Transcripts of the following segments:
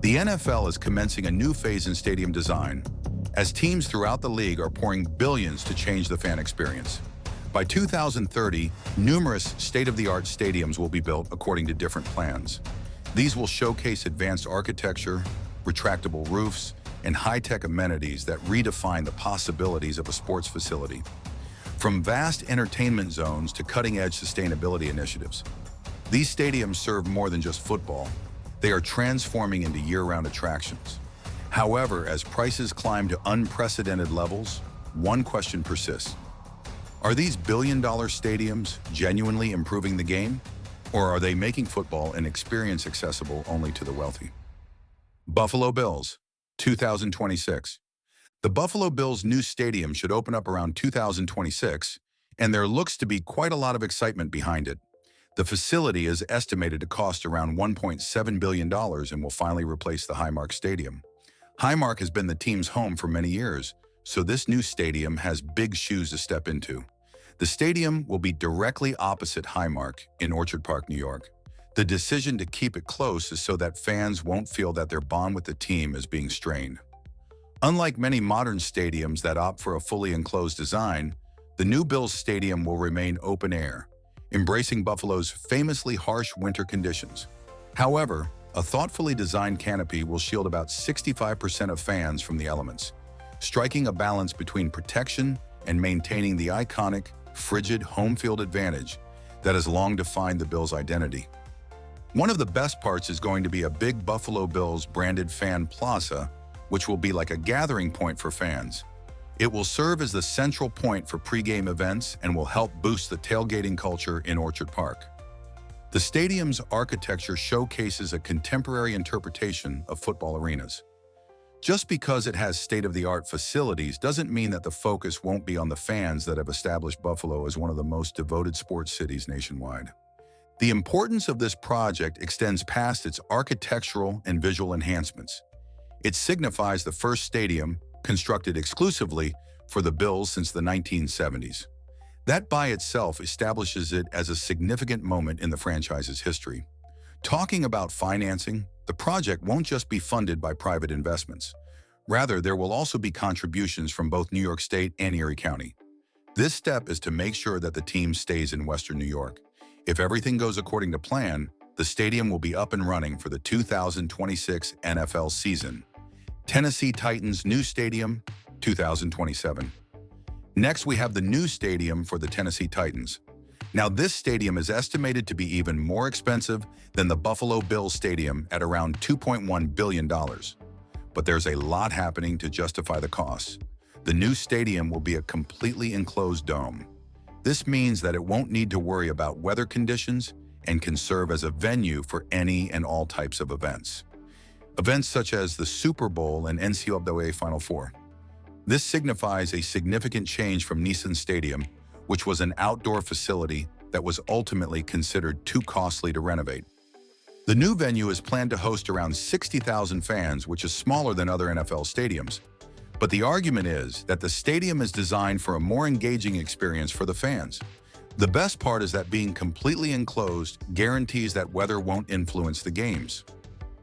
The NFL is commencing a new phase in stadium design, as teams throughout the league are pouring billions to change the fan experience. By 2030, numerous state-of-the-art stadiums will be built according to different plans. These will showcase advanced architecture, retractable roofs, and high-tech amenities that redefine the possibilities of a sports facility. From vast entertainment zones to cutting-edge sustainability initiatives, these stadiums serve more than just football. They are transforming into year-round attractions. However, as prices climb to unprecedented levels, one question persists. Are these billion-dollar stadiums genuinely improving the game, or are they making football an experience accessible only to the wealthy? Buffalo Bills, 2026. The Buffalo Bills' new stadium should open up around 2026, and there looks to be quite a lot of excitement behind it. The facility is estimated to cost around $1.7 billion and will finally replace the Highmark Stadium. Highmark has been the team's home for many years, so this new stadium has big shoes to step into. The stadium will be directly opposite Highmark in Orchard Park, New York. The decision to keep it close is so that fans won't feel that their bond with the team is being strained. Unlike many modern stadiums that opt for a fully enclosed design, the new Bills Stadium will remain open air, embracing Buffalo's famously harsh winter conditions. However, a thoughtfully designed canopy will shield about 65% of fans from the elements, striking a balance between protection and maintaining the iconic, frigid home field advantage that has long defined the Bills' identity. One of the best parts is going to be a big Buffalo Bills branded fan plaza, which will be like a gathering point for fans. It will serve as the central point for pregame events and will help boost the tailgating culture in Orchard Park. The stadium's architecture showcases a contemporary interpretation of football arenas. Just because it has state-of-the-art facilities doesn't mean that the focus won't be on the fans that have established Buffalo as one of the most devoted sports cities nationwide. The importance of this project extends past its architectural and visual enhancements. It signifies the first stadium constructed exclusively for the Bills since the 1970s. That by itself establishes it as a significant moment in the franchise's history. Talking about financing, the project won't just be funded by private investments. Rather, there will also be contributions from both New York State and Erie County. This step is to make sure that the team stays in Western New York. If everything goes according to plan, the stadium will be up and running for the 2026 NFL season. Tennessee Titans' new stadium, 2027. Next, we have the new stadium for the Tennessee Titans. Now, this stadium is estimated to be even more expensive than the Buffalo Bills Stadium at around $2.1 billion. But there's a lot happening to justify the costs. The new stadium will be a completely enclosed dome. This means that it won't need to worry about weather conditions and can serve as a venue for any and all types of events. Events such as the Super Bowl and NCAA Final Four. This signifies a significant change from Nissan Stadium, which was an outdoor facility that was ultimately considered too costly to renovate. The new venue is planned to host around 60,000 fans, which is smaller than other NFL stadiums. But the argument is that the stadium is designed for a more engaging experience for the fans. The best part is that being completely enclosed guarantees that weather won't influence the games.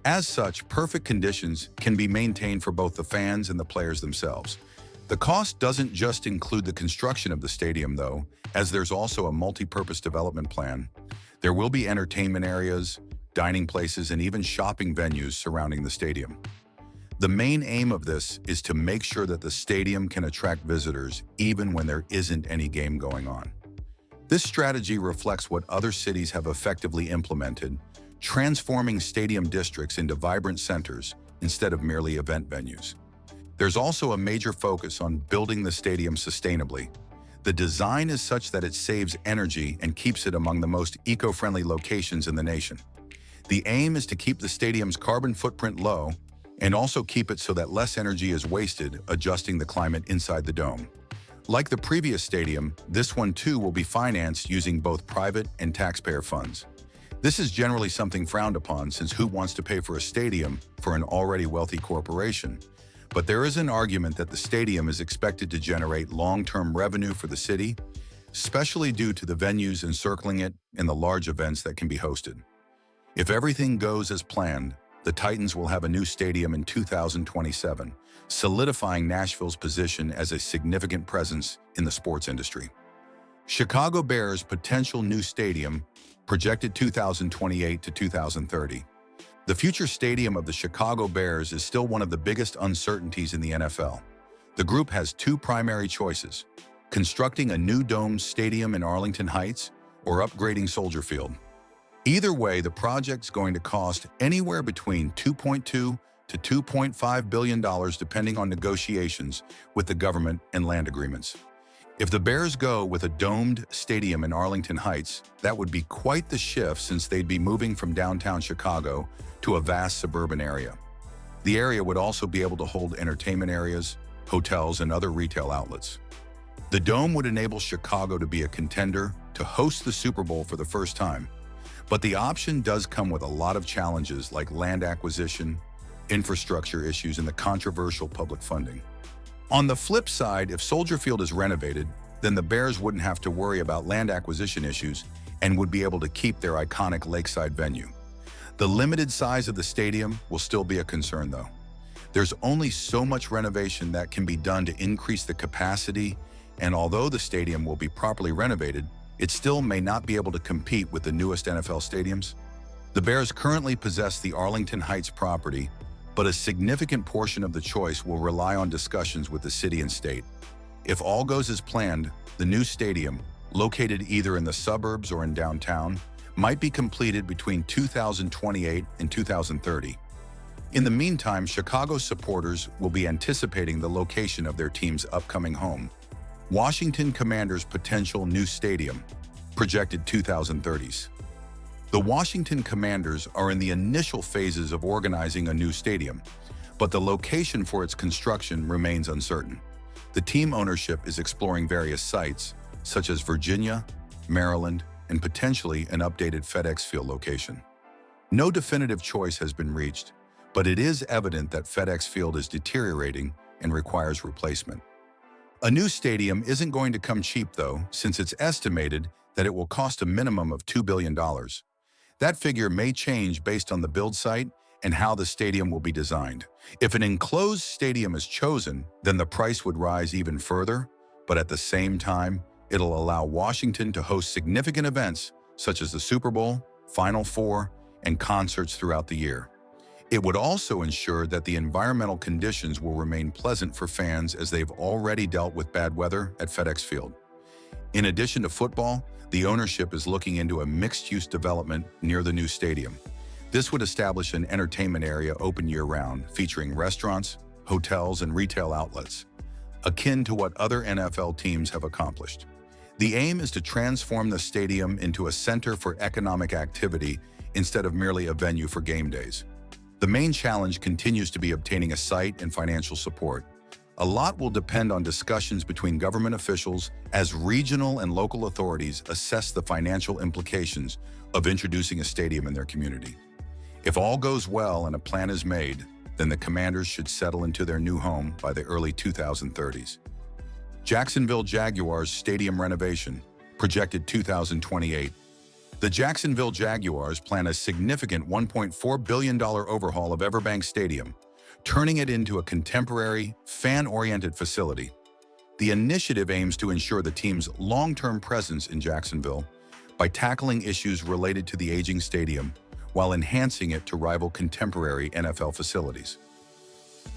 As such, perfect conditions can be maintained for both the fans and the players themselves. The cost doesn't just include the construction of the stadium, though, as there's also a multi-purpose development plan. There will be entertainment areas, dining places, and even shopping venues surrounding the stadium. The main aim of this is to make sure that the stadium can attract visitors even when there isn't any game going on. This strategy reflects what other cities have effectively implemented, transforming stadium districts into vibrant centers instead of merely event venues. There's also a major focus on building the stadium sustainably. The design is such that it saves energy and keeps it among the most eco-friendly locations in the nation. The aim is to keep the stadium's carbon footprint low and also keep it so that less energy is wasted adjusting the climate inside the dome. Like the previous stadium, this one too will be financed using both private and taxpayer funds. This is generally something frowned upon, since who wants to pay for a stadium for an already wealthy corporation? But there is an argument that the stadium is expected to generate long-term revenue for the city, especially due to the venues encircling it and the large events that can be hosted. If everything goes as planned, The Titans will have a new stadium in 2027, solidifying Nashville's position as a significant presence in the sports industry. Chicago Bears' potential new stadium, projected 2028 to 2030. The future stadium of the Chicago Bears is still one of the biggest uncertainties in the NFL. The group has two primary choices: constructing a new domed stadium in Arlington Heights or upgrading Soldier Field. Either way, the project's going to cost anywhere between $2.2 to $2.5 billion depending on negotiations with the government and land agreements. If the Bears go with a domed stadium in Arlington Heights, that would be quite the shift since they'd be moving from downtown Chicago to a vast suburban area. The area would also be able to hold entertainment areas, hotels, and other retail outlets. The dome would enable Chicago to be a contender to host the Super Bowl for the first time. But the option does come with a lot of challenges like land acquisition, infrastructure issues, and the controversial public funding. On the flip side, if Soldier Field is renovated, then the Bears wouldn't have to worry about land acquisition issues and would be able to keep their iconic lakeside venue. The limited size of the stadium will still be a concern, though. There's only so much renovation that can be done to increase the capacity, and although the stadium will be properly renovated, it still may not be able to compete with the newest NFL stadiums. The Bears currently possess the Arlington Heights property, but a significant portion of the choice will rely on discussions with the city and state. If all goes as planned, the new stadium, located either in the suburbs or in downtown, might be completed between 2028 and 2030. In the meantime, Chicago supporters will be anticipating the location of their team's upcoming home. Washington Commanders' potential new stadium, projected 2030s. The Washington Commanders are in the initial phases of organizing a new stadium, but the location for its construction remains uncertain. The team ownership is exploring various sites, such as Virginia, Maryland, and potentially an updated FedEx Field location. No definitive choice has been reached, but it is evident that FedEx Field is deteriorating and requires replacement. A new stadium isn't going to come cheap, though, since it's estimated that it will cost a minimum of $2 billion. That figure may change based on the build site and how the stadium will be designed. If an enclosed stadium is chosen, then the price would rise even further, but at the same time, it'll allow Washington to host significant events such as the Super Bowl, Final Four, and concerts throughout the year. It would also ensure that the environmental conditions will remain pleasant for fans, as they've already dealt with bad weather at FedEx Field. In addition to football, the ownership is looking into a mixed-use development near the new stadium. This would establish an entertainment area open year-round, featuring restaurants, hotels, and retail outlets, akin to what other NFL teams have accomplished. The aim is to transform the stadium into a center for economic activity instead of merely a venue for game days. The main challenge continues to be obtaining a site and financial support. A lot will depend on discussions between government officials as regional and local authorities assess the financial implications of introducing a stadium in their community. If all goes well and a plan is made, then the Commanders should settle into their new home by the early 2030s. Jacksonville Jaguars stadium renovation, projected 2028. The Jacksonville Jaguars plan a significant $1.4 billion overhaul of Everbank Stadium, turning it into a contemporary, fan-oriented facility. The initiative aims to ensure the team's long-term presence in Jacksonville by tackling issues related to the aging stadium while enhancing it to rival contemporary NFL facilities.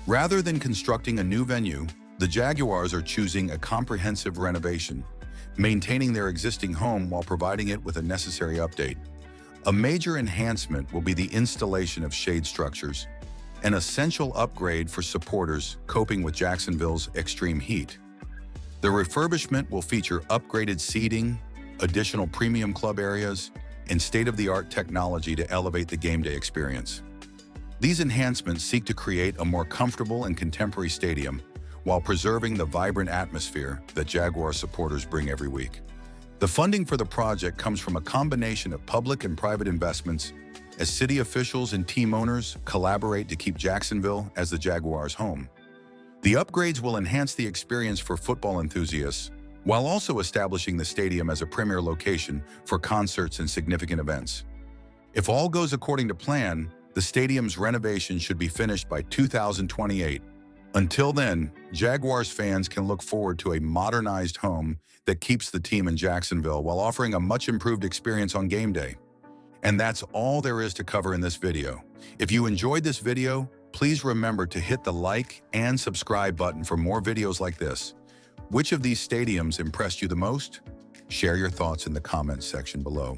Rather than constructing a new venue, the Jaguars are choosing a comprehensive renovation, maintaining their existing home while providing it with a necessary update. A major enhancement will be the installation of shade structures, an essential upgrade for supporters coping with Jacksonville's extreme heat. The refurbishment will feature upgraded seating, additional premium club areas, and state-of-the-art technology to elevate the game day experience. These enhancements seek to create a more comfortable and contemporary stadium while preserving the vibrant atmosphere that Jaguar supporters bring every week. The funding for the project comes from a combination of public and private investments as city officials and team owners collaborate to keep Jacksonville as the Jaguars' home. The upgrades will enhance the experience for football enthusiasts while also establishing the stadium as a premier location for concerts and significant events. If all goes according to plan, The stadium's renovation should be finished by 2028. Until then, Jaguars fans can look forward to a modernized home that keeps the team in Jacksonville while offering a much-improved experience on game day. And that's all there is to cover in this video. If you enjoyed this video, please remember to hit the like and subscribe button for more videos like this. Which of these stadiums impressed you the most? Share your thoughts in the comments section below.